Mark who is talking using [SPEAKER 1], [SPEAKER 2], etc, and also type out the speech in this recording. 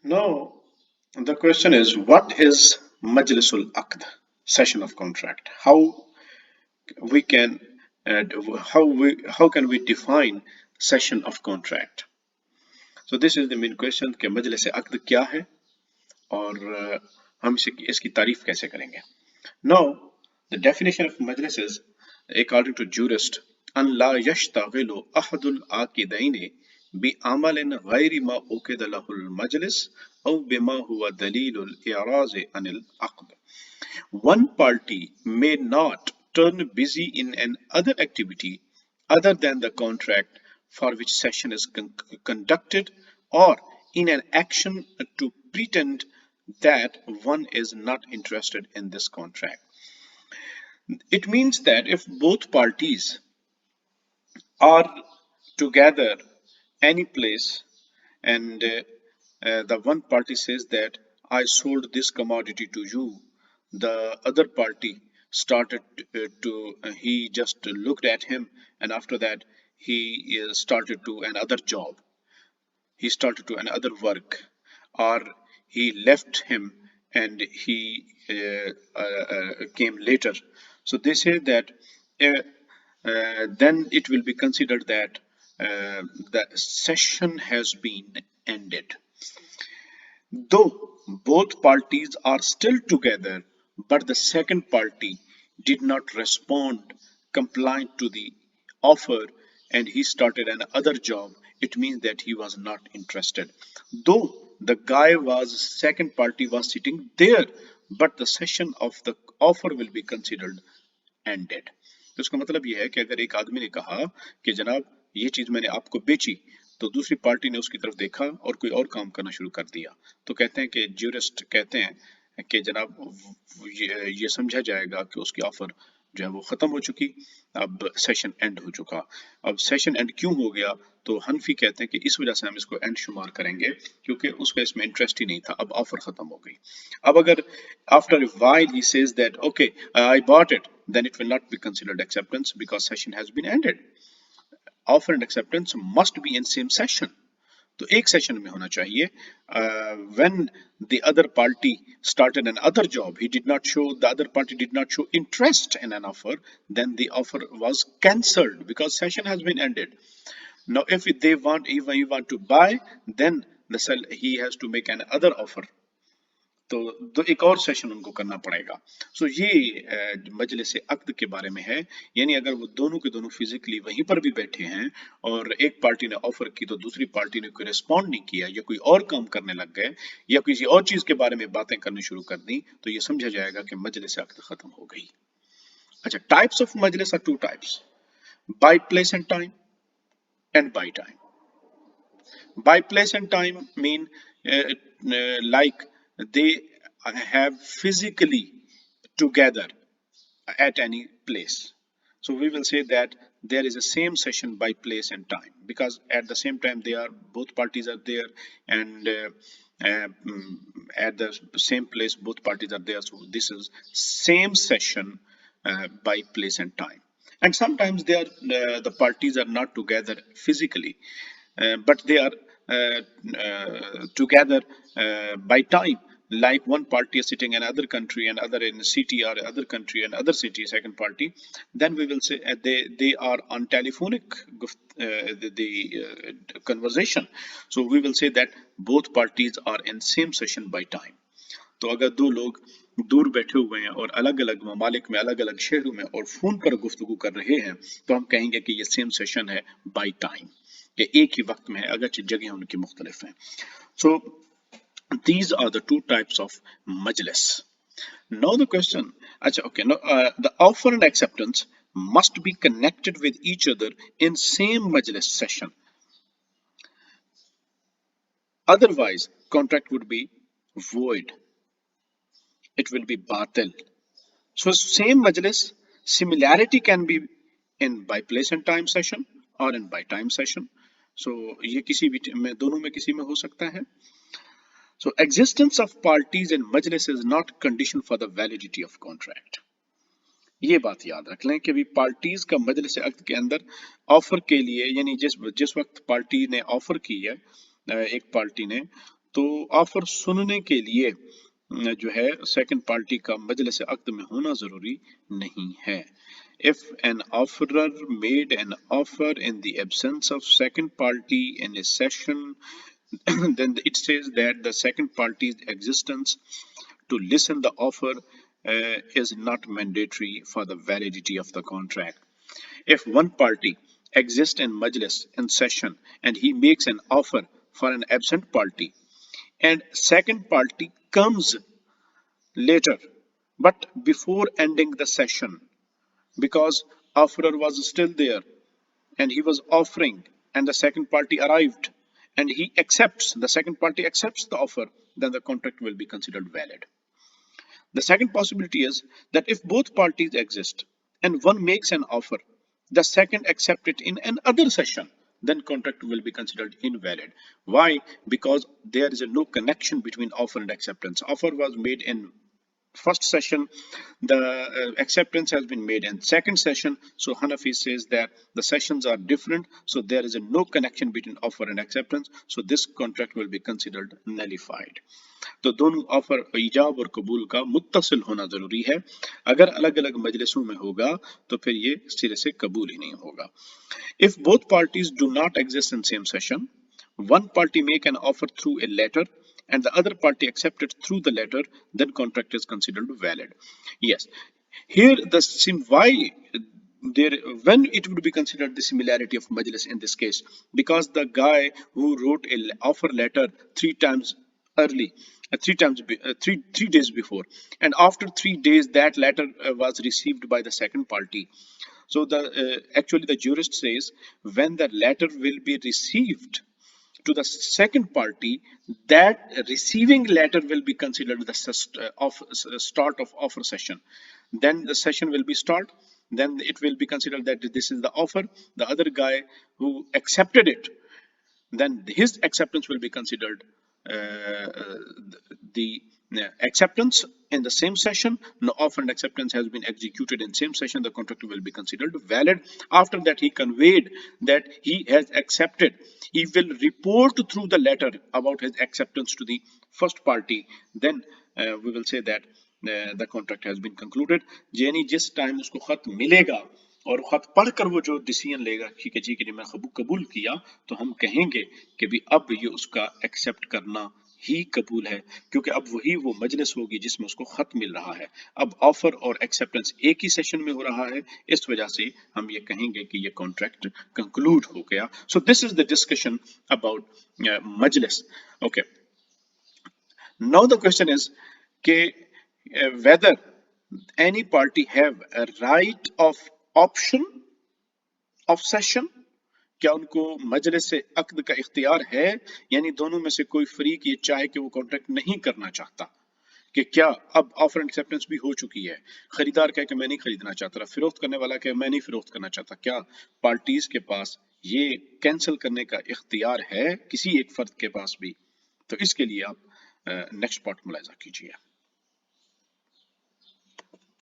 [SPEAKER 1] Now, the question is, what is Majlisul Aqd, session of contract? We can how can we define session of contract? So this is the main question कि मजलिस अक्द क्या है और हम इसकी तारीफ कैसे करेंगे? Now, the definition of majlis is, according to jurist, أن لا يشتغل أحد العاقدين بعمل غير ما أوكد له المجلس أو بما هو دليل الإعراض عن العقد. One party may not turn busy in an other activity other than the contract for which session is conducted, or in an action to pretend that one is not interested in this contract. It means that if both parties are together any place and the one party says that I sold this commodity to you, the other party started he just looked at him, and after that he started to another job, he started to another work, or he left him and he came later. So they say that uh, then it will be considered that the session has been ended. Though both parties are still together, but the second party did not respond compliant to the offer and he started another job, it means that he was not interested. Though the guy was, second party was sitting there, but the session of the offer will be considered ended. तो इसका मतलब यह है कि अगर एक आदमी ने कहा कि जनाब ये चीज मैंने आपको बेची, तो दूसरी पार्टी ने उसकी तरफ देखा और कोई और काम करना शुरू कर दिया, तो कहते हैं कि ज्यूरिस्ट कहते हैं कि जनाब ये समझा जाएगा कि उसकी ऑफर जो है वो खत्म हो चुकी, अब सेशन एंड हो चुका। अब सेशन एंड क्यों हो गया? तो हनफी कहते हैं कि इस वजह से हम इसको एंड शुमार करेंगे क्योंकि उसका इसमें इंटरेस्ट ही नहीं था, अब ऑफर खत्म हो गई। अब अगर after a while he says that okay I bought it, then it will not be considered acceptance because session has been ended. Offer and acceptance must be in same session. तो एक session में होना चाहिए। When the other party started another job, the other party did not show interest in an offer, then the offer was cancelled because session has been ended. Now if they want, even you want to buy, then he has to make another offer, तो एक और session उनको करना पड़ेगा। सो ये मजलिस अक्द के बारे में है, यानी अगर वो दोनों के दोनों फिजिकली वहीं पर भी बैठे हैं और एक पार्टी ने ऑफर की तो दूसरी पार्टी ने कोई रिस्पॉन्ड नहीं किया या कोई और काम करने लग गए या किसी और चीज के बारे में बातें करनी शुरू कर दी, तो ये समझा जाएगा कि मजलिस अक्द खत्म हो गई। अच्छा, टाइप्स ऑफ मजलिस are two types, by place and time and by time. By place and time mean like they have physically together at any place. So we will say that there is a same session by place and time because at the same time they are, both parties are there, and at the same place both parties are there. So this is same session by place and time. And sometimes they are the parties are not together physically, but they are together by time. Like one party is sitting in another country and other in a city, or other country and other city, second party, then we will say they are on telephonic conversation. So we will say that both parties are in same session by time. तो अगर दो लोग दूर बैठे हुए हैं और अलग अलग ममालिक में, अलग अलग शहरों में और फोन पर गुफ्तगू कर रहे हैं, तो हम कहेंगे कि ये सेम सेशन है बाय टाइम, कि एक ही वक्त में है अगरचे जगह उनकी मुख्तलिफ हैं। सो these are the two types of majlis. Now the question, अच्छा okay, now the offer and acceptance must be connected with each other in same majlis session, otherwise contract would be void, it will be batil. So same majlis, similarity can be in by place and time session or in by time session. So ये किसी भी में, दोनों में किसी में हो सकता है। So existence of parties in majlis is not condition for the validity of contract. ये बात याद रख लें कि भी पार्टीज का मजलिस अक्द के अंदर ऑफर के लिए, यानी जिस जिस वक्त पार्टी ने ऑफर की है एक पार्टी ने, तो ऑफर सुनने के लिए जो है सेकंड पार्टी का मजलिस अक्द में होना जरूरी नहीं है. If an offerer made an offer in the absence of second party in a session, then it says that the second party's existence to listen the offer is not mandatory for the validity of the contract. If one party exists in Majlis in session and he makes an offer for an absent party and second party comes later but before ending the session because offerer was still there and he was offering and the second party arrived and he accepts the second party accepts the offer, then the contract will be considered valid. The second possibility is that if both parties exist and one makes an offer, the second accepts it in another session, then contract will be considered invalid. Why? Because there is no connection between offer and acceptance. Offer was made in first session, the acceptance has been made in second session, so Hanafi says that the sessions are different, so there is no connection between offer and acceptance, so this contract will be considered nullified. तो दोनों offer ईजाब और कबूल का मुत्तसिल होना जरूरी है. अगर अलग अलग मजलिसों में होगा तो फिर ये सिरे से कबूल ही नहीं होगा. If both parties do not exist in same session, one party make an offer through a letter and the other party accept it through the letter, then contract is considered valid. Yes, here why there when it would be considered the similarity of majlis in this case, because the guy who wrote a offer letter 3 times early, 3 days before, and after 3 days that letter was received by the second party. So the actually the jurist says when the letter will be received to the second party, that receiving letter will be considered the start of offer session. Then the session will be start. Then it will be considered that this is the offer. The other guy who accepted it, then his acceptance will be considered the acceptance in the same session. No offer and acceptance has been executed in same session, the contract will be considered valid. After that he conveyed that he has accepted, he will report through the letter about his acceptance to the first party, then we will say that the contract has been concluded. यानी जिस time उसको खत मिलेगा और खत पढ़कर वो जो डिसीजन लेगा कि जी कि मैं कबूल किया, तो हम कहेंगे कि भी अब ये उसका एक्सेप्ट करना ही कबूल है, क्योंकि अब वही वो मजलिस होगी जिसमें उसको खत मिल रहा है. अब ऑफर और एक्सेप्टेंस एक ही सेशन में हो रहा है, इस वजह से हम ये कहेंगे कि ये कॉन्ट्रैक्ट कंक्लूड हो गया. So this is the discussion about Majlis. Okay, now the question is कि whether any party have a right of option of session, क्या उनको मजलिस से अक्द का इख्तियार है, यानी दोनों में से कोई फरीक ये चाहे कि वो कॉन्ट्रैक्ट नहीं करना चाहता, कि क्या अब ऑफर एंड एक्सेप्टेंस भी हो चुकी है, खरीदार कहे कि मैं नहीं खरीदना चाहता, फिरोख्त करने वाला कहे मैं नहीं फिरोख्त करना चाहता, क्या पार्टीज के पास ये कैंसिल करने का इख्तियार है किसी एक फर्द के पास भी? तो इसके लिए आप नेक्स्ट पार्ट मुलाहिजा कीजिए.